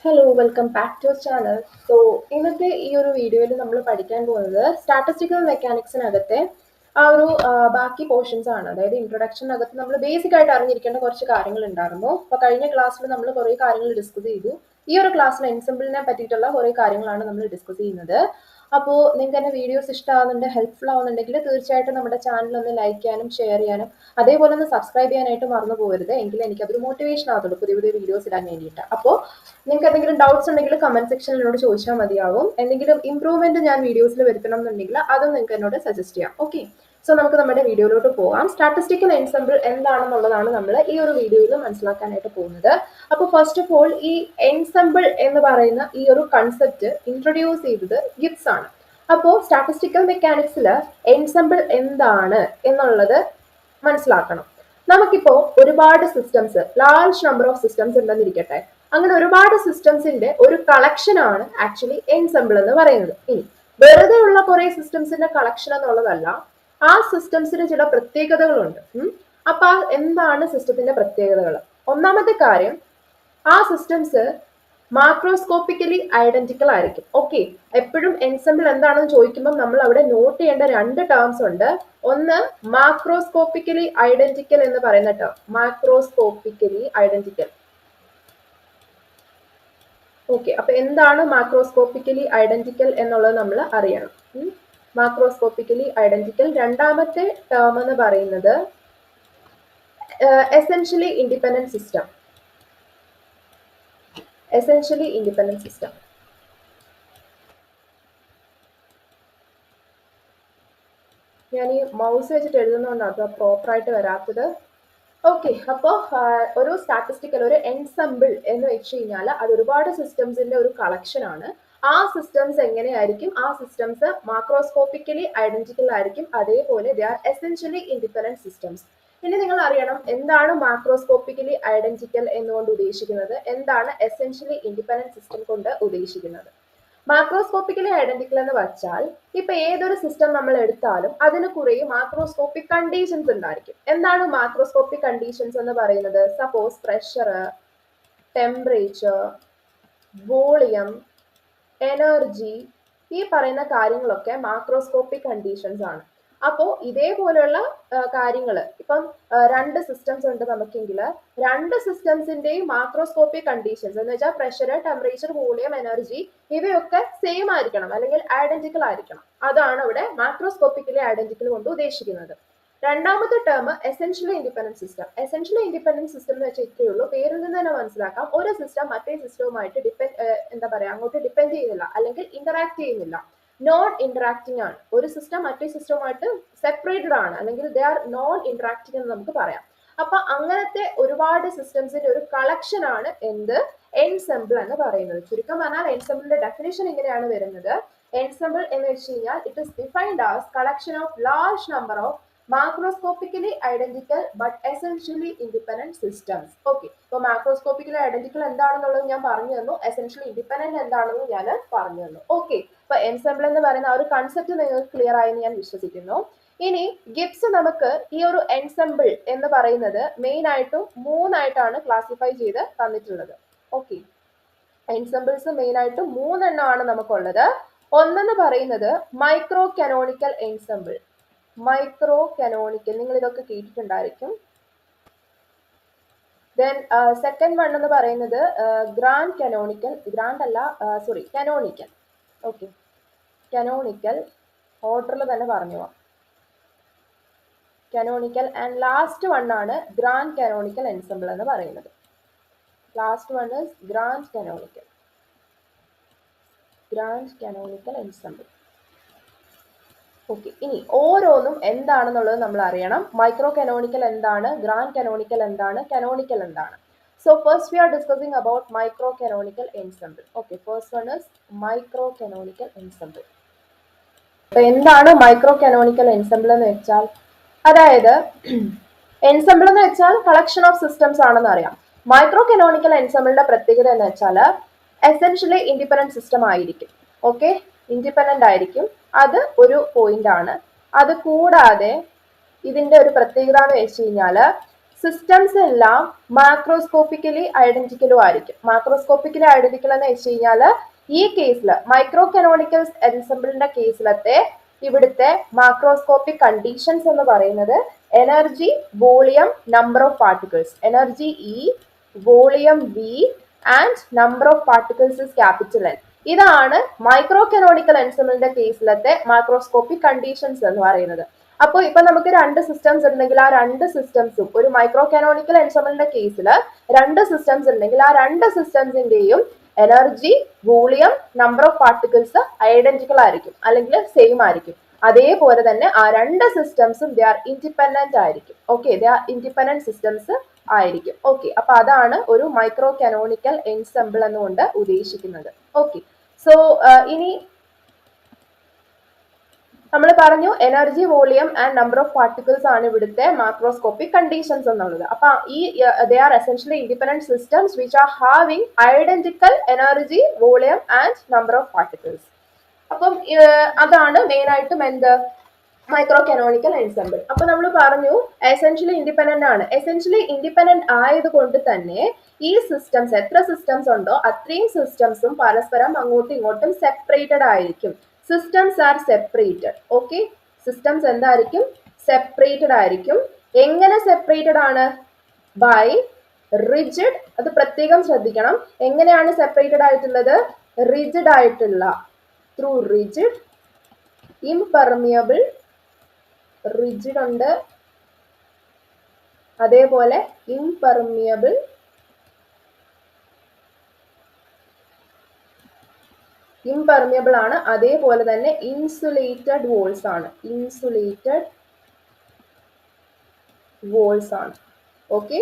Hello welcome back to channel. So ഇന്നത്തെ ഈ ഒരു വീഡിയോയിൽ നമ്മൾ പഠിക്കാൻ പോകുന്നത് സ്റ്റാറ്റിസ്റ്റിക്കൽ മെക്കാനിക്സിനകത്തെ ബാക്കി പോർഷൻസ് ആണ്. അതായത് ഇൻട്രൊഡക്ഷനകത്ത് നമ്മൾ ബേസിക് ആയിട്ട് അറിഞ്ഞിരിക്കേണ്ട കുറച്ച് കാര്യങ്ങൾ ഉണ്ടായിരുന്നു. അപ്പോൾ കഴിഞ്ഞ ക്ലാസ്സിൽ നമ്മൾ കുറേ കാര്യങ്ങൾ ഡിസ്കസ് ചെയ്തു. ഈ ഒരു ക്ലാസ്സിൽ എൻസെമ്പിളിനെ പറ്റിയിട്ടുള്ള കുറേ കാര്യങ്ങളാണ് നമ്മൾ ഡിസ്കസ് ചെയ്യുന്നത്. അപ്പോൾ നിങ്ങൾക്ക് എൻ്റെ വീഡിയോസ് ഇഷ്ടമാകുന്നുണ്ട്, ഹെൽപ്ഫുൾ ആവുന്നുണ്ടെങ്കിൽ തീർച്ചയായിട്ടും നമ്മുടെ ചാനൽ ഒന്ന് ലൈക്ക് ചെയ്യാനും ഷെയർ ചെയ്യാനും അതേപോലെ ഒന്ന് സബ്സ്ക്രൈബ് ചെയ്യാനായിട്ട് മറന്നു പോകരുത്. എങ്കിൽ എനിക്കതൊരു മോട്ടിവേഷൻ ആകത്തുള്ളൂ പുതിയ പുതിയ വീഡിയോസ് ഇടാൻ വേണ്ടിയിട്ട്. അപ്പോൾ നിങ്ങൾക്ക് എന്തെങ്കിലും ഡൗട്ട്സ് ഉണ്ടെങ്കിൽ കമന്റ് സെക്ഷനിൽ എന്നോട് ചോദിച്ചാൽ മതിയാവും. എന്തെങ്കിലും ഇംപ്രൂവ്മെന്റ് ഞാൻ വീഡിയോസിൽ വരുത്തണം എന്നുണ്ടെങ്കിൽ അതും നിങ്ങൾക്ക് എന്നോട് സജസ്റ്റ് ചെയ്യാം. ഓക്കെ, സോ നമുക്ക് നമ്മുടെ വീഡിയോയിലോട്ട് പോകാം. സ്റ്റാറ്റിസ്റ്റിക്കൽ എൻസെമ്പിൾ എന്താണെന്നുള്ളതാണ് നമ്മൾ ഈ ഒരു വീഡിയോയിൽ മനസ്സിലാക്കാനായിട്ട് പോകുന്നത്. അപ്പോൾ ഫസ്റ്റ് ഓഫ് ഓൾ ഈ എൻസെമ്പിൾ എന്ന് പറയുന്ന ഈ ഒരു കൺസെപ്റ്റ് ഇൻട്രൊഡ്യൂസ് ചെയ്തത് ഗിബ്സ് ആണ്. അപ്പോൾ സ്റ്റാറ്റിസ്റ്റിക്കൽ മെക്കാനിക്സിൽ എൻസെമ്പിൾ എന്താണ് എന്നുള്ളത് മനസ്സിലാക്കണം. നമുക്കിപ്പോ ഒരുപാട് systems, large number of systems ഉണ്ടെന്നിരിക്കട്ടെ. അങ്ങനെ ഒരുപാട് സിസ്റ്റംസിന്റെ ഒരു കളക്ഷൻ ആണ് ആക്ച്വലി എൻസെമ്പിൾ എന്ന് പറയുന്നത്. ഇനി വെറുതെ ഉള്ള കുറെ സിസ്റ്റംസിന്റെ കളക്ഷൻ എന്നുള്ളതല്ല, ആ സിസ്റ്റംസിന് ചില പ്രത്യേകതകളുണ്ട്. അപ്പൊ എന്താണ് സിസ്റ്റത്തിന്റെ പ്രത്യേകതകൾ? ഒന്നാമത്തെ കാര്യം, ആ സിസ്റ്റംസ് മാക്രോസ്കോപ്പിക്കലി ഐഡന്റിക്കൽ ആയിരിക്കും. ഓക്കെ, എപ്പോഴും എൻസെമ്പിൾ എന്താണെന്ന് ചോദിക്കുമ്പോൾ നമ്മൾ അവിടെ നോട്ട് ചെയ്യേണ്ട രണ്ട് ടേംസ് ഉണ്ട്. ഒന്ന് മാക്രോസ്കോപ്പിക്കലി ഐഡന്റിക്കൽ എന്ന് പറയുന്ന ടേം, മാക്രോസ്കോപ്പിക്കലി ഐഡന്റിക്കൽ. ഓക്കെ, അപ്പൊ എന്താണ് മാക്രോസ്കോപ്പിക്കലി ഐഡന്റിക്കൽ എന്നുള്ളത് നമ്മൾ അറിയണം. Macroscopically identical. രണ്ടാമത്തെ ടേം എന്ന് പറയുന്നത് essentially independent system. Essentially independent system. ഞാൻ ഈ മൗസ് വെച്ചിട്ട് എഴുതുന്നതുകൊണ്ടാണ് പ്രോപ്പറായിട്ട് വരാത്തത്. ഓക്കെ, അപ്പോൾ ഒരു സ്റ്റാറ്റിസ്റ്റിക്കൽ ഒരു എൻസെമ്പിൾ എന്ന് വെച്ച് കഴിഞ്ഞാൽ അത് ഒരുപാട് സിസ്റ്റംസിന്റെ ഒരു കളക്ഷൻ ആണ്. ആ സിസ്റ്റംസ് എങ്ങനെയായിരിക്കും? ആ സിസ്റ്റംസ് മാക്രോസ്കോപ്പിക്കലി ഐഡന്റിക്കൽ ആയിരിക്കും. അതേപോലെ they are essentially independent systems. ഇനി നിങ്ങൾ അറിയണം എന്താണ് മാക്രോസ്കോപ്പിക്കലി ഐഡന്റിക്കൽ എന്നുകൊണ്ട് ഉദ്ദേശിക്കുന്നത്, എന്താണ് എസെൻഷ്യലി ഇൻഡിപെൻഡന്റ് സിസ്റ്റം കൊണ്ട് ഉദ്ദേശിക്കുന്നത്. മാക്രോസ്കോപ്പിക്കലി ഐഡന്റിക്കൽ എന്ന് വെച്ചാൽ ഇപ്പൊ ഏതൊരു സിസ്റ്റം നമ്മൾ എടുത്താലും അതിന് കുറെ മാക്രോസ്കോപ്പിക് കണ്ടീഷൻസ് ഉണ്ടായിരിക്കും. എന്താണ് മാക്രോസ്കോപ്പിക് കണ്ടീഷൻസ് എന്ന് പറയുന്നത്? Suppose pressure, temperature, volume, energy, ഈ പറയുന്ന കാര്യങ്ങളൊക്കെ മാക്രോസ്കോപ്പിക് കണ്ടീഷൻസ് ആണ്. അപ്പോൾ ഇതേപോലെയുള്ള കാര്യങ്ങൾ ഇപ്പം രണ്ട് സിസ്റ്റംസ് ഉണ്ട് നമുക്കെങ്കിൽ രണ്ട് സിസ്റ്റംസിന്റെയും മാക്രോസ്കോപ്പിക് കണ്ടീഷൻസ് എന്ന് വെച്ചാൽ പ്രഷർ, ടെമ്പറേച്ചർ, വോളിയം, എനർജി ഇവയൊക്കെ സെയിം ആയിരിക്കണം, അല്ലെങ്കിൽ ഐഡന്റിക്കൽ ആയിരിക്കണം. അതാണ് ഇവിടെ മാക്രോസ്കോപ്പിക്കലി ഐഡന്റിക്കൽ കൊണ്ട് ഉദ്ദേശിക്കുന്നത്. രണ്ടാമത്തെ term essentially independent system. Essentially independent system എന്ന് വെച്ചാൽ ഇത്രയേ ഉള്ളൂ, പേരിൽ നിന്ന് തന്നെ മനസ്സിലാക്കാം. ഒരു സിസ്റ്റം മറ്റേ സിസ്റ്റവുമായിട്ട് എന്താ പറയാ അങ്ങോട്ട് ഡിപ്പെൻഡ് ചെയ്യുന്നില്ല, അല്ലെങ്കിൽ ഇന്ററാക്ട് ചെയ്യുന്നില്ല. നോൺ ഇന്ററാക്ടിങ് ആണ്. ഒരു സിസ്റ്റം മറ്റേ സിസ്റ്റവുമായിട്ട് സെപ്പറേറ്റഡ് ആണ്, അല്ലെങ്കിൽ ദേ ആർ നോൺ ഇന്ററാക്ടിങ് എന്ന് നമുക്ക് പറയാം. അപ്പൊ അങ്ങനത്തെ ഒരുപാട് സിസ്റ്റംസിന്റെ ഒരു കളക്ഷൻ ആണ് എന്ത്? എൻസെമ്പിൾ എന്ന് പറയുന്നത്. ചുരുക്കം പറഞ്ഞാൽ എൻസെമ്പിളിന്റെ ഡെഫിനേഷൻ ഇങ്ങനെയാണ് വരുന്നത്. എൻസെമ്പിൾ എന്ന് വെച്ച് കഴിഞ്ഞാൽ it is defined as collection of large number of macroscopically identical but essentially independent systems. Okay, ഇപ്പൊ മാക്രോസ്കോപ്പിക്കലി ഐഡന്റിക്കൽ എന്താണെന്നുള്ളത് ഞാൻ പറഞ്ഞു തന്നു, എസെൻഷ്യലി ഇൻഡിപെൻഡന്റ് എന്താണെന്ന് ഞാൻ പറഞ്ഞു തന്നു. ഓക്കെ, ഇപ്പൊ എൻസെമ്പിൾ എന്ന് പറയുന്ന ആ ഒരു കൺസെപ്റ്റ് നിങ്ങൾക്ക് ക്ലിയർ ആയെന്ന് ഞാൻ വിശ്വസിക്കുന്നു. ഇനി ഗിബ്സ് നമുക്ക് ഈ ഒരു എൻസെമ്പിൾ എന്ന് പറയുന്നത് മെയിൻ ആയിട്ടും മൂന്നായിട്ടാണ് ക്ലാസിഫൈ ചെയ്ത് തന്നിട്ടുള്ളത്. ഓക്കെ, എൻസെമ്പിൾസ് മെയിൻ ആയിട്ടും മൂന്നെണ്ണമാണ് നമുക്കുള്ളത്. ഒന്നെന്ന് പറയുന്നത് micro canonical ensemble. Micro canonical, നിങ്ങൾ ഇതൊക്കെ കേട്ടിട്ടുണ്ടായിരിക്കും. ദെൻ സെക്കൻഡ് വൺ എന്ന് പറയുന്നത് ഗ്രാൻഡ് കനോണിക്കൽ. ഗ്രാൻഡ് അല്ല, സോറി, കനോണിക്കൽ. ഓക്കെ, കനോണിക്കൽ ഓർഡറിൽ തന്നെ പറഞ്ഞു പോവാം. കനോണിക്കൽ. ആൻഡ് ലാസ്റ്റ് വൺ ആണ് ഗ്രാൻഡ് കനോണിക്കൽ എൻസെമ്പിൾ എന്ന് പറയുന്നത്. Last one is grand canonical. Grand canonical ensemble. Okay, ഇനി ഓരോന്നും എന്താണെന്നുള്ളത് നമ്മൾ അറിയണം. മൈക്രോ കനോണിക്കൽ എന്താണ്, ഗ്രാൻഡ് കനോണിക്കൽ എന്താണ്, കനോണിക്കൽ എന്താണ്. So first we R discussing about micro canonical ensemble. Okay, first one is micro canonical ensemble. അപ്പൊ എന്താണ് മൈക്രോ കനോണിക്കൽ എൻസെമ്പിൾ എന്ന് വെച്ചാൽ, അതായത് എൻസെമ്പിൾ എന്ന് വെച്ചാൽ കളക്ഷൻ ഓഫ് സിസ്റ്റംസ് ആണെന്ന് അറിയാം. മൈക്രോ കനോണിക്കൽ എൻസെമ്പിളിന്റെ പ്രത്യേകത എന്ന് വെച്ചാൽ എസെൻഷ്യലി ഇൻഡിപെൻഡന്റ് സിസ്റ്റം ആയിരിക്കും. ഓക്കെ, ഇൻഡിപെൻഡന്റ് ആയിരിക്കും, അത് ഒരു പോയിന്റ് ആണ്. അത് കൂടാതെ ഇതിന്റെ ഒരു പ്രത്യേകത എന്ന് വെച്ച് കഴിഞ്ഞാൽ സിസ്റ്റംസ് എല്ലാം മാക്രോസ്കോപ്പിക്കലി ഐഡന്റിക്കലും ആയിരിക്കും. മാക്രോസ്കോപ്പിക്കലി ഐഡന്റിക്കൽ എന്ന് വെച്ച് കഴിഞ്ഞാൽ ഈ കേസിൽ മൈക്രോ കനോണിക്കൽ എൻസെമ്പിളിന്റെ കേസിലത്തെ ഇവിടുത്തെ മാക്രോസ്കോപ്പിക് കണ്ടീഷൻസ് എന്ന് പറയുന്നത് energy, volume, number of particles. Energy E, volume V and number of particles is capital N. ഇതാണ് മൈക്രോ കനോണിക്കൽ എൻസെമ്പിളിന്റെ കേസിലത്തെ മാക്രോസ്കോപ്പിക് കണ്ടീഷൻസ് എന്ന് പറയുന്നത്. അപ്പോൾ ഇപ്പൊ നമുക്ക് രണ്ട് സിസ്റ്റംസ് ഉണ്ടെങ്കിൽ ആ രണ്ട് സിസ്റ്റംസും ഒരു മൈക്രോ കാനോണിക്കൽ എൻസെമ്പിളിന്റെ കേസിൽ രണ്ട് സിസ്റ്റംസ് ഉണ്ടെങ്കിൽ ആ രണ്ട് സിസ്റ്റംസിന്റെയും energy, volume, number of particles identical ആയിരിക്കും അല്ലെങ്കിൽ സെയിം ആയിരിക്കും. അതേപോലെ തന്നെ ആ രണ്ട് സിസ്റ്റംസും ദേ ആർ ഇൻഡിപെൻഡന്റ് ആയിരിക്കും. Okay, they are independent systems ആയിരിക്കും. ഓക്കെ, അപ്പൊ അതാണ് ഒരു മൈക്രോ കാനോണിക്കൽ എൻസെമ്പിൾ എന്നുകൊണ്ട് ഉദ്ദേശിക്കുന്നത്. ഓക്കെ, സോ ഇനി നമ്മൾ പറഞ്ഞു energy, volume and number of particles ആണ് ഇവിടുത്തെ മാക്രോസ്കോപ്പിക് കണ്ടീഷൻസ് എന്നുള്ളത്. അപ്പൊ ഈ they are essentially independent systems which are having identical energy, volume and number of particles. അപ്പം അതാണ് മെയിൻ ആയിട്ടും എന്ത് മൈക്രോ കനോണിക്കൽ എൻസെമ്പിൾ. അപ്പൊ നമ്മൾ പറഞ്ഞു എസെൻഷ്യലി ഇൻഡിപെൻഡന്റ് ആണ്. എസെൻഷ്യലി ഇൻഡിപെൻഡന്റ് ആയതുകൊണ്ട് തന്നെ ഈ സിസ്റ്റംസ് എത്ര സിസ്റ്റംസ് ഉണ്ടോ അത്രയും സിസ്റ്റംസും പരസ്പരം അങ്ങോട്ടും ഇങ്ങോട്ടും സെപ്പറേറ്റഡ് ആയിരിക്കും. Systems are separated. Okay, systems എന്തായിരിക്കും? സെപ്പറേറ്റഡ് ആയിരിക്കും. എങ്ങനെ സെപ്പറേറ്റഡ് ആണ്? By rigid. അത് പ്രത്യേകം ശ്രദ്ധിക്കണം. എങ്ങനെയാണ് സെപ്പറേറ്റഡ് ആയിട്ടുള്ളത്? റിജിഡ് ആയിട്ടുള്ള, ത്രൂ റിജിഡ്, ഇംപെർമിയബിൾ, റിജിഡ് ഉണ്ട്, അതേപോലെ ഇംപെർമിയബിൾ, ഇംപെർമിയബിൾ ആണ്, അതേപോലെ തന്നെ ഇൻസുലേറ്റഡ് വോൾസ് ആണ്. ഇൻസുലേറ്റഡ് വോൾസ് ആണ്. ഓക്കെ,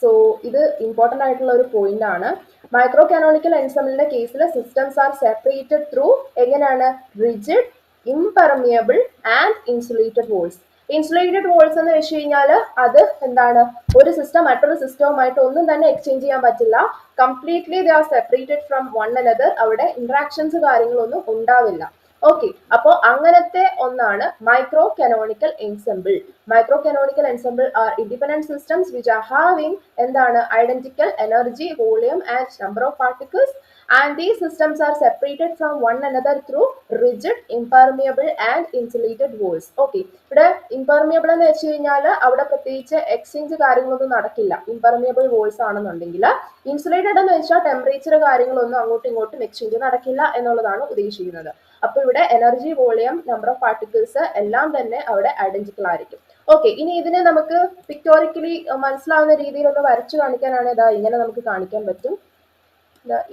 സോ ഇത് ഇമ്പോർട്ടന്റ് ആയിട്ടുള്ള ഒരു പോയിന്റ് ആണ്. മൈക്രോ കാനോണിക്കൽ എൻസെമ്പിളിന്റെ കേസിൽ സിസ്റ്റംസ് ആർ സെപ്പറേറ്റഡ് ത്രൂ എങ്ങനെയാണ്? Rigid, impermeable and insulated walls. Insulated walls എന്ന് വെച്ച് കഴിഞ്ഞാൽ അത് എന്താണ്? ഒരു സിസ്റ്റം മറ്റൊരു സിസ്റ്റവുമായിട്ട് ഒന്നും തന്നെ എക്സ്ചേഞ്ച് ചെയ്യാൻ പറ്റില്ല. Completely they are separated from one another. അവിടെ ഇന്ററാക്ഷൻസ് കാര്യങ്ങളൊന്നും ഉണ്ടാവില്ല. ഓക്കെ, അപ്പോൾ അങ്ങനത്തെ ഒന്നാണ് microcanonical ensemble. Microcanonical ensemble are independent systems which are having എന്താണ്? Identical energy, volume and number of particles. And these systems are separated from one another through rigid, impermeable and insulated walls. Okay, ഇവിടെ impermeable എന്ന് വെച്ച് കഴിഞ്ഞാൽ അവിടെ പ്രത്യേകിച്ച് exchange കാര്യങ്ങളൊന്നും നടക്കില്ല. Impermeable walls ആണെന്നുണ്ടെങ്കിൽ ഇൻസുലേറ്റഡ് എന്ന് വെച്ചാൽ ടെമ്പറേച്ചർ കാര്യങ്ങളൊന്നും അങ്ങോട്ടും ഇങ്ങോട്ടും എക്സ്ചേഞ്ച് നടക്കില്ല എന്നുള്ളതാണ് ഉദ്ദേശിക്കുന്നത്. അപ്പൊ ഇവിടെ energy, volume, number of particles എല്ലാം തന്നെ അവിടെ ഐഡന്റിക്കൽ ആയിരിക്കും. ഓക്കെ, ഇനി ഇതിനെ നമുക്ക് പിക്ടോറിക്കലി മനസ്സിലാവുന്ന രീതിയിൽ ഒന്ന് വരച്ചു കാണിക്കാനാണ് ഇതാ ഇങ്ങനെ നമുക്ക് കാണിക്കാൻ പറ്റും.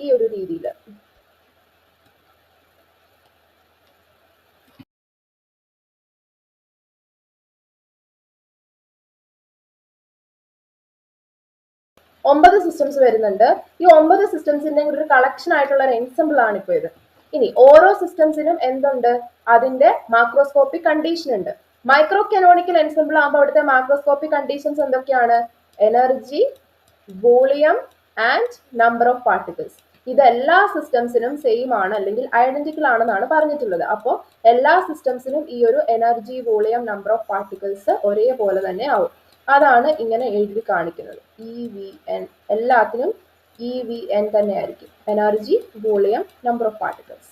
ഈ ഒരു രീതിയിൽ. ഒമ്പത് സിസ്റ്റംസ് വരുന്നുണ്ട്. ഈ 9 സിസ്റ്റംസിന്റെ ഒരു കളക്ഷൻ ആയിട്ടുള്ള ഒരു എൻസെമ്പിൾ ആണ് ഇപ്പോൾ ഇത്. ഇനി ഓരോ സിസ്റ്റംസിനും എന്തുണ്ട്? അതിന്റെ മാക്രോസ്കോപ്പിക് കണ്ടീഷൻ ഉണ്ട്. മൈക്രോ കനോണിക്കൽ എൻസെമ്പിൾ ആകുമ്പോൾ അവിടുത്തെ മാക്രോസ്കോപ്പിക് കണ്ടീഷൻസ് എന്തൊക്കെയാണ്? Energy, volume and number of particles. ഇത് എല്ലാ സിസ്റ്റംസിനും സെയിം ആണ് അല്ലെങ്കിൽ ഐഡന്റിക്കൽ ആണെന്നാണ് പറഞ്ഞിട്ടുള്ളത്. അപ്പോൾ എല്ലാ സിസ്റ്റംസിനും ഈ ഒരു energy, volume, number of particles ഒരേപോലെ തന്നെ ആവും. അതാണ് ഇങ്ങനെ എഴുതി കാണിക്കുന്നത്. EVN എല്ലാത്തിനും EVN തന്നെ ആയിരിക്കും. Energy, volume, number of particles.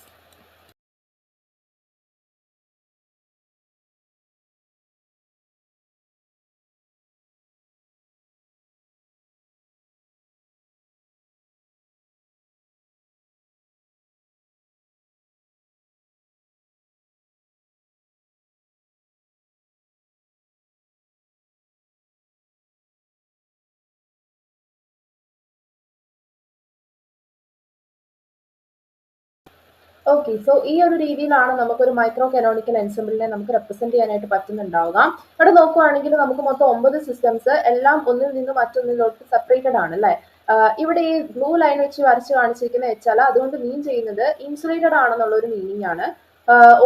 Okay, so ഈ ഒരു രീതിയിലാണ് നമുക്കൊരു മൈക്രോ കനോണിക്കൽ എൻസെമ്പിളിനെ നമുക്ക് റെപ്രസെന്റ് ചെയ്യാനായിട്ട് പറ്റുന്നുണ്ടാവുക. ഇവിടെ നോക്കുവാണെങ്കിൽ നമുക്ക് മൊത്തം 9 സിസ്റ്റംസ് എല്ലാം ഒന്നിൽ നിന്ന് മറ്റൊന്നിലോട്ട് സെപ്പറേറ്റഡ് ആണ് അല്ലേ? ഇവിടെ ഈ ബ്ലൂ ലൈൻ വെച്ച് വരച്ച് കാണിച്ചിരിക്കുന്ന വെച്ചാൽ അതുകൊണ്ട് മീൻ ചെയ്യുന്നത് ഇൻസുലേറ്റഡ് ആണെന്നുള്ള ഒരു മീനിങ് ആണ്.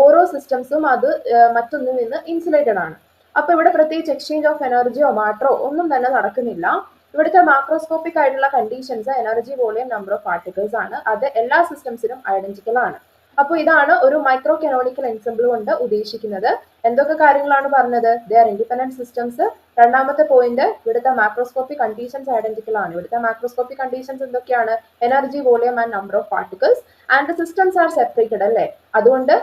ഓരോ സിസ്റ്റംസും അത് മറ്റൊന്നിൽ നിന്ന് ഇൻസുലേറ്റഡ് ആണ്. അപ്പൊ ഇവിടെ പ്രത്യേകിച്ച് എക്സ്ചേഞ്ച് ഓഫ് എനർജിയോ മാറ്ററോ ഒന്നും തന്നെ നടക്കുന്നില്ല. ഇവിടുത്തെ മാക്രോസ്കോപ്പിക് ആയിട്ടുള്ള conditions energy, volume, number of particles ആണ്. അത് എല്ലാ സിസ്റ്റംസിനും ഐഡന്റിക്കൽ ആണ്. അപ്പോൾ ഇതാണ് ഒരു മൈക്രോ കനോണിക്കൽ എൻസെമ്പിൾ കൊണ്ട് ഉദ്ദേശിക്കുന്നത്. എന്തൊക്കെ കാര്യങ്ങളാണ് പറഞ്ഞത്? They are independent systems. രണ്ടാമത്തെ പോയിന്റ്, ഇവിടുത്തെ മാക്രോസ്കോപ്പിക് കണ്ടീഷൻസ് ഐഡന്റിക്കൽ ആണ്. ഇവിടുത്തെ മാക്രോസ്കോപ്പിക് കണ്ടീഷൻസ് എന്തൊക്കെയാണ്? Energy, volume and number of particles. And the systems are separated അല്ലേ? അതുകൊണ്ട്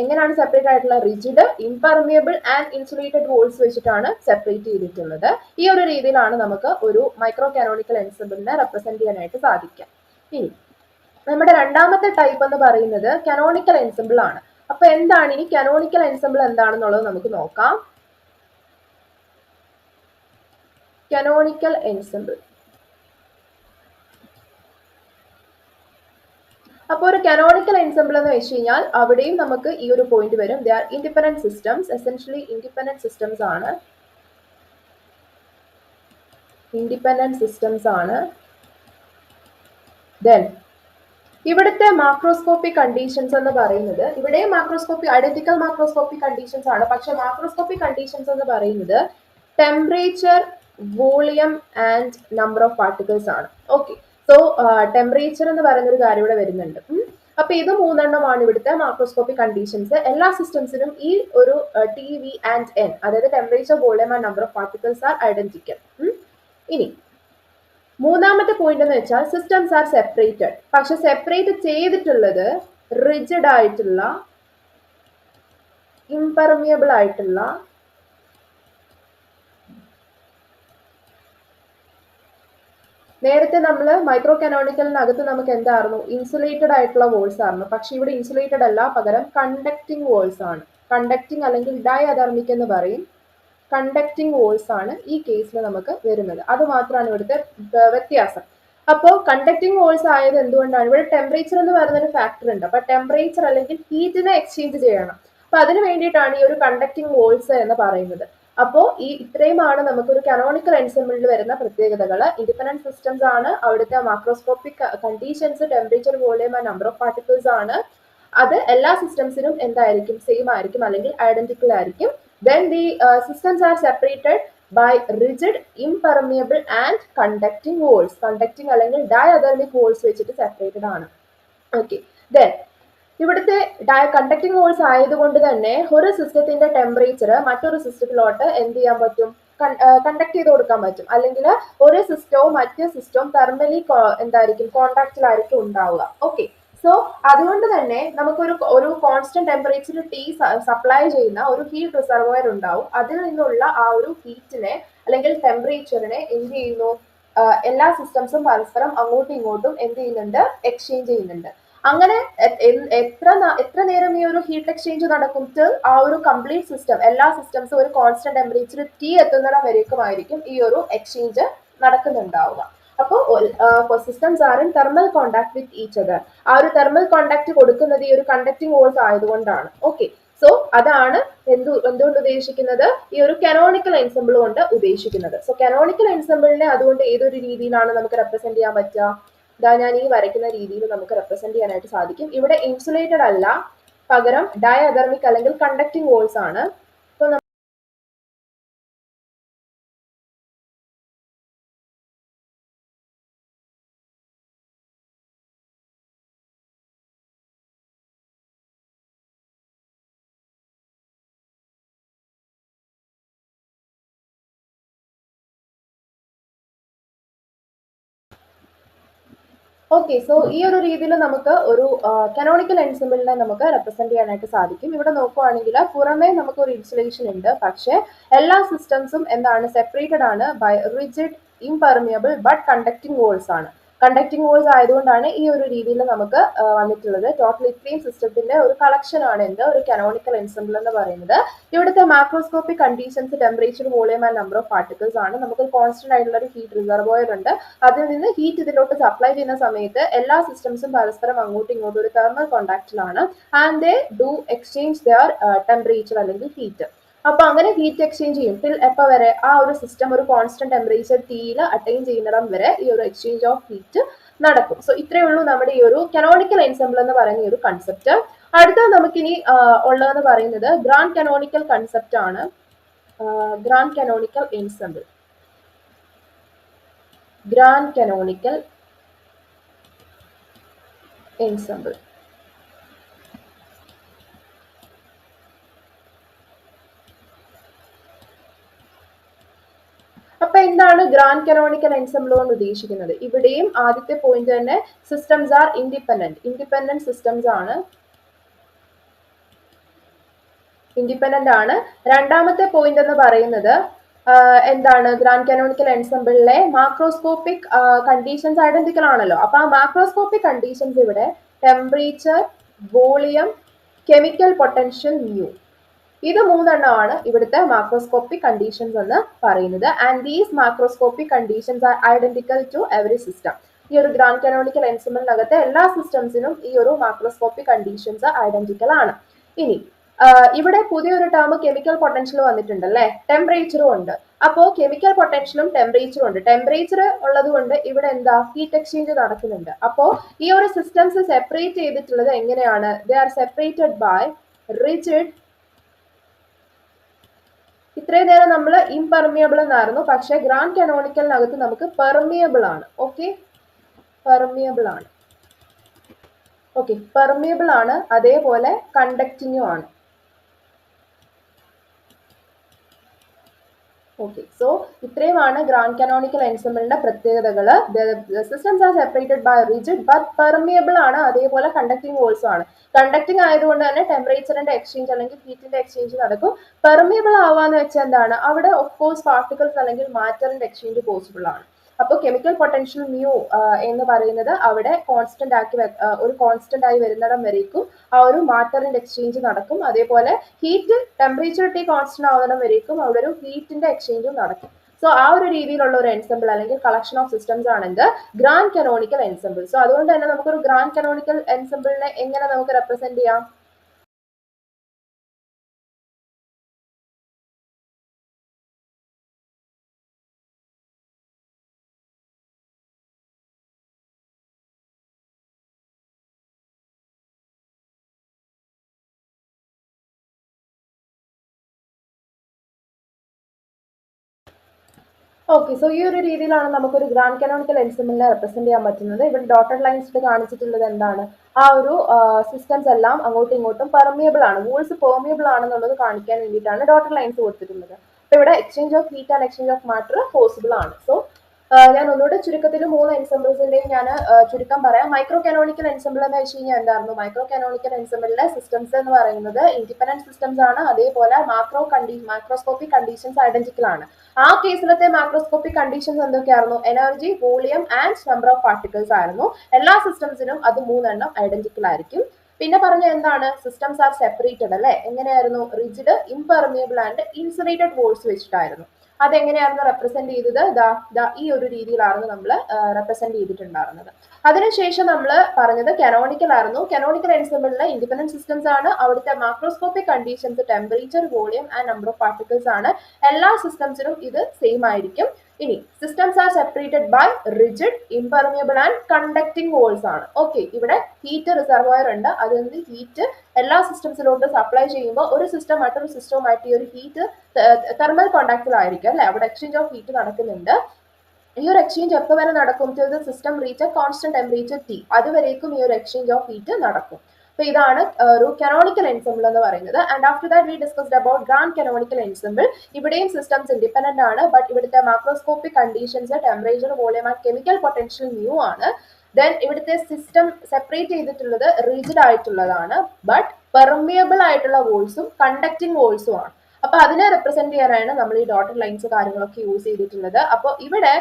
എങ്ങനെയാണ് സെപ്പറേറ്റ് ആയിട്ടുള്ള? Rigid, impermeable and insulated walls വെച്ചിട്ടാണ് സെപ്പറേറ്റ് ചെയ്തിട്ടുള്ളത്. ഈ ഒരു രീതിയിലാണ് നമുക്ക് ഒരു മൈക്രോ കാനോണിക്കൽ എൻസെമ്പിളിനെ റെപ്രസെന്റ് ചെയ്യാനായിട്ട് സാധിക്കുക. ഇനി നമ്മുടെ രണ്ടാമത്തെ ടൈപ്പ് എന്ന് പറയുന്നത് കാനോണിക്കൽ എൻസെമ്പിൾ ആണ്. അപ്പൊ എന്താണ് ഇനി കാനോണിക്കൽ എൻസെമ്പിൾ എന്താണെന്നുള്ളത് നമുക്ക് നോക്കാം. Canonical ensemble. അപ്പോൾ ഒരു കാനോണിക്കൽ എൻസെമ്പിൾ എന്ന് വെച്ച് കഴിഞ്ഞാൽ അവിടെയും നമുക്ക് ഈ ഒരു പോയിന്റ് വരും. ദേ are independent systems. Essentially independent systems ആണ്. ഇൻഡിപെൻഡന്റ് സിസ്റ്റംസ് ആണ്. ദെൻ ഇവിടുത്തെ മാക്രോസ്കോപ്പിക് കണ്ടീഷൻസ് എന്ന് പറയുന്നത്, ഇവിടെ മാക്രോസ്കോപ്പിക് ഐഡന്റിക്കൽ മാക്രോസ്കോപ്പിക് കണ്ടീഷൻസ് ആണ്. പക്ഷെ മാക്രോസ്കോപ്പിക് കണ്ടീഷൻസ് എന്ന് പറയുന്നത് temperature, volume and number of particles ആണ്. ഓക്കെ, സോ ടെമ്പറേച്ചർ എന്ന് പറയുന്ന ഒരു കാര്യം ഇവിടെ വരുന്നുണ്ട്. അപ്പൊ ഇത് മൂന്നെണ്ണമാണ് ഇവിടുത്തെ മാക്രോസ്കോപ്പിക് കണ്ടീഷൻസ്. എല്ലാ സിസ്റ്റംസിനും ഈ ഒരു ടി, വി ആൻഡ് എൻ, അതായത് temperature, volume and number of particles R identical. ഇനി മൂന്നാമത്തെ പോയിന്റ് എന്ന് വെച്ചാൽ സിസ്റ്റംസ് ആർ സെപ്പറേറ്റഡ്. പക്ഷെ സെപ്പറേറ്റ് ചെയ്തിട്ടുള്ളത് റിജിഡ് ആയിട്ടുള്ള, ഇംപെർമിയബിൾ ആയിട്ടുള്ള, നേരത്തെ നമ്മൾ മൈക്രോ കനോണിക്കലിനകത്ത് നമുക്ക് എന്തായിരുന്നു? ഇൻസുലേറ്റഡ് ആയിട്ടുള്ള വോൾസ് ആയിരുന്നു. പക്ഷെ ഇവിടെ ഇൻസുലേറ്റഡ് അല്ല, പകരം കണ്ടക്ടിങ് വോൾസ് ആണ്. കണ്ടക്ടിങ് അല്ലെങ്കിൽ ഡൈ അഥർമിക് എന്ന് പറയും. കണ്ടക്ടിങ് വോൾസ് ആണ് ഈ കേസിൽ നമുക്ക് വരുന്നത്. അത് മാത്രമാണ് ഇവിടുത്തെ വ്യത്യാസം. അപ്പോൾ കണ്ടക്ടിങ് വോൾസ് ആയത് എന്തുകൊണ്ടാണ്? ഇവിടെ ടെമ്പറേച്ചർ എന്ന് പറയുന്ന ഒരു ഫാക്ടർ ഉണ്ട്. അപ്പൊ ടെമ്പറേച്ചർ അല്ലെങ്കിൽ ഹീറ്റിനെ എക്സ്ചേഞ്ച് ചെയ്യണം. അപ്പൊ അതിന് വേണ്ടിയിട്ടാണ് ഈ ഒരു കണ്ടക്ടിങ് വോൾസ് എന്ന് പറയുന്നത്. അപ്പോൾ ഈ ഇത്രയുമാണ് നമുക്കൊരു കാനോണിക്കൽ എൻസെമ്പിളിൽ വരുന്ന പ്രത്യേകതകൾ. ഇൻഡിപെൻഡന്റ് സിസ്റ്റംസ് ആണ്, അവിടുത്തെ macroscopic conditions temperature, volume and number of particles ആണ്. അത് എല്ലാ സിസ്റ്റംസിനും എന്തായിരിക്കും? സെയിം ആയിരിക്കും അല്ലെങ്കിൽ ഐഡന്റിക്കൽ ആയിരിക്കും. Then the systems are separated by rigid, impermeable and conducting walls. Conducting അല്ലെങ്കിൽ diathermic walls വെച്ചിട്ട് separated ആണ്. Okay. Then ഇവിടുത്തെ കണ്ടക്ടിങ് വോൾസ് ആയതുകൊണ്ട് തന്നെ ഒരു സിസ്റ്റത്തിന്റെ ടെമ്പറേച്ചർ മറ്റൊരു സിസ്റ്റത്തിലോട്ട് എന്ത് ചെയ്യാൻ പറ്റും? കണ്ടക്ട് ചെയ്ത് കൊടുക്കാൻ പറ്റും. അല്ലെങ്കിൽ ഒരു സിസ്റ്റവും മറ്റു സിസ്റ്റവും തെർമലി എന്തായിരിക്കും? കോണ്ടാക്റ്റിലായിരിക്കും ഉണ്ടാവുക. ഓക്കെ, സോ അതുകൊണ്ട് തന്നെ നമുക്കൊരു കോൺസ്റ്റന്റ് ടെമ്പറേച്ചർ ടി സപ്ലൈ ചെയ്യുന്ന ഒരു ഹീറ്റ് റിസർവോയർ ഉണ്ടാവും. അതിൽ നിന്നുള്ള ആ ഒരു ഹീറ്റിനെ അല്ലെങ്കിൽ ടെമ്പറേച്ചറിനെ എന്ത് ചെയ്യുന്നു? എല്ലാ സിസ്റ്റംസും പരസ്പരം അങ്ങോട്ടും ഇങ്ങോട്ടും എന്ത് ചെയ്യുന്നുണ്ട്? എക്സ്ചേഞ്ച് ചെയ്യുന്നുണ്ട്. അങ്ങനെ എത്ര നേരം ഈ ഒരു ഹീറ്റ് എക്സ്ചേഞ്ച് നടക്കും? ആ ഒരു കംപ്ലീറ്റ് സിസ്റ്റം, എല്ലാ സിസ്റ്റംസും ഒരു കോൺസ്റ്റന്റ് ടെമ്പറേച്ചർ ടി എത്തുന്നിടം വരേക്കുമായിരിക്കും ഈ ഒരു എക്സ്ചേഞ്ച് നടക്കുന്നുണ്ടാവുക. അപ്പോൾ systems are in thermal contact with each other. ആ ഒരു തെർമൽ കോണ്ടാക്ട് കൊടുക്കുന്നത് ഈ ഒരു കണ്ടക്ടിങ് വോൾസ് ആയതുകൊണ്ടാണ്. ഓക്കെ, സോ അതാണ് എന്തുകൊണ്ട് ഉദ്ദേശിക്കുന്നത്? ഈ ഒരു കാനോണിക്കൽ എൻസെമ്പിൾ കൊണ്ട് ഉദ്ദേശിക്കുന്നത്. സോ കാനോണിക്കൽ എൻസെമ്പിളിനെ അതുകൊണ്ട് ഏതൊരു രീതിയിലാണ് നമുക്ക് റെപ്രസെന്റ് ചെയ്യാൻ പറ്റുക? ഇതാ ഞാൻ ഈ വരയ്ക്കുന്ന രീതിയിൽ നമുക്ക് റെപ്രസെന്റ് ചെയ്യാനായിട്ട് സാധിക്കും. ഇവിടെ ഇൻസുലേറ്റഡ് അല്ല, പകരം ഡയഅഥർമിക് അല്ലെങ്കിൽ കണ്ടക്ടിങ് വോൾസ് ആണ്. ഓക്കെ, സോ ഈ ഒരു രീതിയിൽ നമുക്ക് ഒരു കാനോണിക്കൽ എൻസെമ്പിളിനെ നമുക്ക് റെപ്രസെന്റ് ചെയ്യാനായിട്ട് സാധിക്കും. ഇവിടെ നോക്കുവാണെങ്കിൽ പുറമേ നമുക്ക് ഒരു ഇൻസുലേഷൻ ഉണ്ട്, പക്ഷെ എല്ലാ സിസ്റ്റംസും എന്താണ്? സെപ്പറേറ്റഡ് ആണ് by rigid, impermeable but conducting walls ആണ്. കണ്ടക്ടിങ് വോൾസ് ആയതുകൊണ്ടാണ് ഈ ഒരു രീതിയിൽ നമുക്ക് വന്നിട്ടുള്ളത്. ടോട്ടൽ ഇത്രയും സിസ്റ്റത്തിന്റെ ഒരു കളക്ഷൻ ആണ് എന്ത്? ഒരു കാനോണിക്കൽ എൻസെമ്പിൾ എന്ന് പറയുന്നത്. ഇവിടുത്തെ macroscopic conditions temperature, volume and number of particles ആണ്. നമുക്ക് കോൺസ്റ്റന്റ് ആയിട്ടുള്ള ഒരു ഹീറ്റ് റിസർവോയർ ഉണ്ട്. അതിൽ നിന്ന് ഹീറ്റ് ഇതിലോട്ട് സപ്ലൈ ചെയ്യുന്ന സമയത്ത് എല്ലാ സിസ്റ്റംസും പരസ്പരം അങ്ങോട്ടും ഇങ്ങോട്ടും ഒരു തെർമൽ കോണ്ടാക്റ്റിലാണ്. And they do exchange their temperature അല്ലെങ്കിൽ ഹീറ്റ്. അപ്പൊ അങ്ങനെ ഹീറ്റ് എക്സ്ചേഞ്ച് ചെയ്യും. ടിൽ എപ്പോൾ വരെ? ആ ഒരു സിസ്റ്റം ഒരു കോൺസ്റ്റന്റ് ടെമ്പറേച്ചർ ടിയിൽ അറ്റൈൻ ചെയ്യുന്നിടം വരെ ഈ ഒരു എക്സ്ചേഞ്ച് ഓഫ് ഹീറ്റ് നടക്കും. സോ ഇത്രയേ ഉള്ളൂ നമ്മുടെ ഈ ഒരു കാനോണിക്കൽ എൻസെമ്പിൾ എന്ന് പറയുന്ന ഈ ഒരു കൺസെപ്റ്റ്. അടുത്തത് നമുക്കിനി ഉള്ളതെന്ന് പറയുന്നത് ഗ്രാൻഡ് കാനോണിക്കൽ കൺസെപ്റ്റ് ആണ്. Grand canonical ensemble. Grand canonical ensemble. Grand canonical ensemble കൊണ്ട് ഉദ്ദേശിക്കുന്നത്. ഇവിടെയും ആദ്യത്തെ പോയിന്റ് തന്നെ സിസ്റ്റംസ് ആർ ഇൻഡിപെൻഡന്റ് സിസ്റ്റംസ് ആണ്, ഇൻഡിപെൻഡന്റ് ആണ്. രണ്ടാമത്തെ പോയിന്റ് എന്ന് പറയുന്നത് എന്താണ്, ഗ്രാൻഡ് കനോണിക്കൽ എൻസെംബിളിലെ മാക്രോസ്കോപ്പിക് കണ്ടീഷൻസ് ഐഡന്റിക്കൽ ആണല്ലോ. അപ്പൊ ആ മാക്രോസ്കോപ്പിക് കണ്ടീഷൻസ് ഇവിടെ temperature, volume, chemical potential, mu, ഇത് മൂന്നെണ്ണമാണ് ഇവിടുത്തെ മാക്രോസ്കോപ്പിക് കണ്ടീഷൻസ് എന്ന് പറയുന്നത്. And these macroscopic conditions are identical to every system. ഈ ഒരു ഗ്രാൻഡ് കനോണിക്കൽ എൻസെംബിളിനകത്തെ എല്ലാ സിസ്റ്റംസിനും ഈ ഒരു മാക്രോസ്കോപ്പിക് കണ്ടീഷൻസ് ഐഡന്റിക്കൽ ആണ്. ഇനി ഇവിടെ പുതിയൊരു ടേം കെമിക്കൽ പൊട്ടൻഷ്യൽ വന്നിട്ടുണ്ട് അല്ലെ, ടെമ്പറേച്ചറും ഉണ്ട്. അപ്പോ കെമിക്കൽ പൊട്ടൻഷ്യലും ടെമ്പറേച്ചറും ഉണ്ട്. ടെമ്പറേച്ചർ ഉള്ളത് കൊണ്ട് ഇവിടെ എന്താ, ഹീറ്റ് എക്സ്ചേഞ്ച് നടക്കുന്നുണ്ട്. അപ്പോ ഈ ഒരു സിസ്റ്റംസ് സെപ്പറേറ്റ് ചെയ്തിട്ടുള്ളത് എങ്ങനെയാണ്, they are separated by rigid. ഇത്രയും നേരം നമ്മൾ ഇംപെർമിയബിൾ എന്നായിരുന്നു, പക്ഷെ ഗ്രാൻഡ് കനോണിക്കലിനകത്ത് നമുക്ക് പെർമിയബിൾ ആണ്. ഓക്കെ, പെർമിയബിൾ ആണ്. ഓക്കെ, പെർമിയബിൾ ആണ്, അതേപോലെ കണ്ടക്റ്റിങ്ങും ആണ്. ഓക്കെ, സോ ഇത്രയുമാണ് ഗ്രാൻഡ് കനോണിക്കൽ എൻസെംബിളിന്റെ പ്രത്യേകതകൾ. Systems are separated by rigid but permeable ആണ്, അതേപോലെ കണ്ടക്ടിങ് ഓൾസോ ആണ്. കണ്ടക്ടിങ് ആയതുകൊണ്ട് തന്നെ ടെമ്പറേച്ചറിന്റെ എക്സ്ചേഞ്ച് അല്ലെങ്കിൽ ഹീറ്റിന്റെ എക്സ്ചേഞ്ച് നടക്കും. പെർമിയബിൾ ആവാന്ന് വെച്ചാൽ എന്താണ്, അവിടെ ഓഫ് കോഴ്സ് പാർട്ടിക്കിൾസ് അല്ലെങ്കിൽ മാറ്ററിന്റെ എക്സ്ചേഞ്ച് പോസിബിൾ ആണ്. അപ്പോൾ കെമിക്കൽ പൊട്ടൻഷ്യൽ മ്യൂ എന്ന് പറയുന്നത് അവിടെ കോൺസ്റ്റന്റ് ആക്കി ഒരു കോൺസ്റ്റന്റ് ആയി വരുന്നിടം വരേക്കും ആ ഒരു മാറ്ററിന്റെ എക്സ്ചേഞ്ച് നടക്കും. അതേപോലെ ഹീറ്റ് ടെമ്പറേച്ചർ ടി കോൺസ്റ്റന്റ് ആവുന്നിടം വരേക്കും അവിടെ ഒരു ഹീറ്റിന്റെ എക്സ്ചേഞ്ചും നടക്കും. സോ ആ ഒരു രീതിയിലുള്ള ഒരു എൻസെംബിൾ അല്ലെങ്കിൽ കളക്ഷൻ ഓഫ് സിസ്റ്റംസ് ആണെങ്കിൽ ഗ്രാൻഡ് കനോണിക്കൽ എൻസെംബിൾ. സോ അതുകൊണ്ട് തന്നെ നമുക്കൊരു ഗ്രാൻഡ് കനോണിക്കൽ എൻസെംബിളിനെ എങ്ങനെ നമുക്ക് റെപ്രസെന്റ് ചെയ്യാം? ഓക്കെ, സോ ഈ ഒരു രീതിയിലാണ് നമുക്കൊരു ഗ്രാൻഡ് കനോണിക്കൽ എൻസെംബിളിനെ റെപ്രസെന്റ് ചെയ്യാൻ പറ്റുന്നത്. ഇവിടെ ഡോട്ടഡ് ലൈൻസ് കാണിച്ചിട്ടുള്ളത് എന്താണ്, ആ ഒരു സിസ്റ്റംസ് എല്ലാം അങ്ങോട്ടും ഇങ്ങോട്ടും പെർമിയബിൾ ആണ്, വോൾസ് പെർമിയബിൾ ആണെന്നുള്ളത് കാണിക്കാൻ വേണ്ടിയിട്ടാണ് ഡോട്ടഡ് ലൈൻസ് കൊടുത്തിട്ടുള്ളത്. അപ്പൊ ഇവിടെ exchange of heat and exchange of matter possible ആണ്. സോ ഞാൻ ഒന്നുകൂടെ ചുരുക്കത്തിൽ 3 എൻസെംബിൾസിന്റെയും ഞാൻ ചുരുക്കം പറയാം. മൈക്രോ കനോണിക്കൽ എൻസെംബിൾ എന്ന് വെച്ച് കഴിഞ്ഞാൽ എന്തായിരുന്നു, മൈക്രോ കനോണിക്കൽ എൻസെംബിളിലെ സിസ്റ്റംസ് എന്ന് പറയുന്നത് ഇൻഡിപെൻഡന്റ് സിസ്റ്റംസ് ആണ്, അതേപോലെ മാക്രോസ്കോപ്പിക് കണ്ടീഷൻസ് ഐഡന്റിക്കൽ ആണ്. ആ കേസിലത്തെ മാക്രോസ്കോപ്പിക് കണ്ടീഷൻസ് എന്തൊക്കെയായിരുന്നു, energy, volume and number of particles ആയിരുന്നു. എല്ലാ സിസ്റ്റംസിനും അത് 3 ഐഡന്റിക്കൽ ആയിരിക്കും. പിന്നെ പറഞ്ഞ എന്താണ്, സിസ്റ്റംസ് ആർ സെപ്പറേറ്റഡ് അല്ലെ, എങ്ങനെയായിരുന്നു, rigid, impermeable and insulated walls വെച്ചിട്ടായിരുന്നു. അതെങ്ങനെയായിരുന്നു റെപ്രസെന്റ് ചെയ്തത്, ഈ ഒരു രീതിയിലാണ് നമ്മൾ റെപ്രസെന്റ് ചെയ്തിട്ടുണ്ടായിരുന്നത്. അതിനുശേഷം നമ്മൾ പറഞ്ഞത് കനോണിക്കൽ ആയിരുന്നു. കനോണിക്കൽ എൻസെംബിളിലെ ഇൻഡിപെൻഡന്റ് സിസ്റ്റംസ് ആണ്. അവിടുത്തെ macroscopic conditions temperature, volume and number of particles ആണ്. എല്ലാ സിസ്റ്റംസിനും ഇത് സെയിം ആയിരിക്കും. ഇനി systems are separated by rigid, impermeable and conducting walls ആണ്. ഓക്കെ, ഇവിടെ ഹീറ്റ് റിസർവോയർ ഉണ്ട്, അതിൽ ഹീറ്റ് എല്ലാ സിസ്റ്റംസിലോട്ട് സപ്ലൈ ചെയ്യുമ്പോൾ ഒരു സിസ്റ്റം മറ്റൊരു സിസ്റ്റവുമായിട്ട് ഈ ഒരു ഹീറ്റ് തെർമൽ കോണ്ടാക്റ്റിലായിരിക്കും അല്ലെ, അവിടെ എക്സ്ചേഞ്ച് ഓഫ് ഹീറ്റ് നടക്കുന്നുണ്ട്. ഈ ഒരു എക്സ്ചേഞ്ച് എപ്പോൾ വരെ നടക്കും, system reach A constant temperature T, അതുവരേക്കും ഈ ഒരു എക്സ്ചേഞ്ച് ഓഫ് ഹീറ്റ് നടക്കും. അപ്പൊ ഇതാണ് ഒരു കനോണിക്കൽ എൻസെംബിൾ എന്ന് പറയുന്നത്. And after that we discussed about grand canonical ensemble. ഇവിടെയും സിസ്റ്റംസ് ഇൻഡിപെൻഡന്റ് ആണ്, ബട്ട് ഇവിടുത്തെ macroscopic conditions temperature, volume and chemical potential mu ആണ്. ദെൻ ഇവിടുത്തെ സിസ്റ്റം സെപ്പറേറ്റ് ചെയ്തിട്ടുള്ളത് റിജിഡ് ആയിട്ടുള്ളതാണ്, ബട്ട് പെർമിയബിൾ ആയിട്ടുള്ള വോൾസും കണ്ടക്ടിങ് വോൾസും ആണ്. അപ്പൊ അതിനെ റെപ്രസെന്റ് ചെയ്യാനാണ് നമ്മൾ ഈ ഡോട്ടഡ് ലൈൻസ് കാര്യങ്ങളൊക്കെ യൂസ് ചെയ്തിട്ടുള്ളത്. അപ്പോൾ ഇവിടെ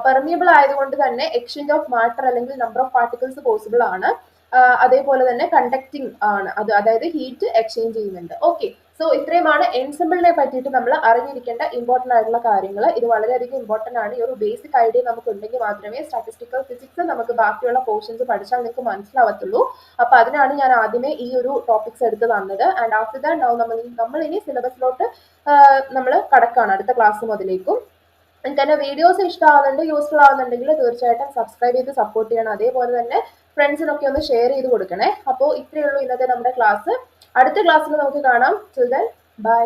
പെർമിയബിൾ ആയതുകൊണ്ട് തന്നെ എക്സ്ചേഞ്ച് ഓഫ് മാറ്റർ അല്ലെങ്കിൽ നമ്പർ ഓഫ് പാർട്ടിക്കിൾസ് പോസിബിൾ ആണ്. അതേപോലെ തന്നെ കണ്ടക്ടിങ് ആണ്, അതായത് ഹീറ്റ് എക്സ്ചേഞ്ച് ചെയ്യുന്നുണ്ട്. ഓക്കെ, സോ ഇത്രയുമാണ് എൻസെംബിളിനെ പറ്റിയിട്ട് നമ്മൾ അറിഞ്ഞിരിക്കേണ്ട ഇമ്പോർട്ടന്റ് ആയിട്ടുള്ള കാര്യങ്ങൾ. ഇത് വളരെയധികം ഇമ്പോർട്ടന്റ് ആണ്. ഈ ഒരു ബേസിക് ഐഡിയ നമുക്ക് ഉണ്ടെങ്കിൽ മാത്രമേ സ്റ്റാറ്റിസ്റ്റിക്കൽ ഫിസിക്സ് നമുക്ക് ബാക്കിയുള്ള പോർഷൻസ് പഠിച്ചാൽ നിങ്ങൾക്ക് മനസ്സിലാവത്തുള്ളൂ. അപ്പൊ അതിനാണ് ഞാൻ ആദ്യമേ ഈ ഒരു ടോപ്പിക്സ് എടുത്ത് തന്നത്. ആൻഡ് ആഫ്റ്റർ ദാറ്റ് നമ്മൾ ഇനി സിലബസിലോട്ട് നമ്മൾ കടക്കാണ് അടുത്ത ക്ലാസ് മുതലേക്കും. നിങ്ങൾക്ക് എൻ്റെ വീഡിയോസ് ഇഷ്ടമാവുന്നുണ്ട്, യൂസ്ഫുൾ ആവുന്നുണ്ടെങ്കിൽ തീർച്ചയായിട്ടും സബ്സ്ക്രൈബ് ചെയ്ത് സപ്പോർട്ട് ചെയ്യണം. അതേപോലെ തന്നെ ഫ്രണ്ട്സിനൊക്കെ ഒന്ന് ഷെയർ ചെയ്ത് കൊടുക്കണേ. അപ്പോൾ ഇത്രയേ ഉള്ളൂ ഇന്നത്തെ നമ്മുടെ ക്ലാസ്. അടുത്ത ക്ലാസ്സിൽ നമുക്ക് കാണാം. Till then bye.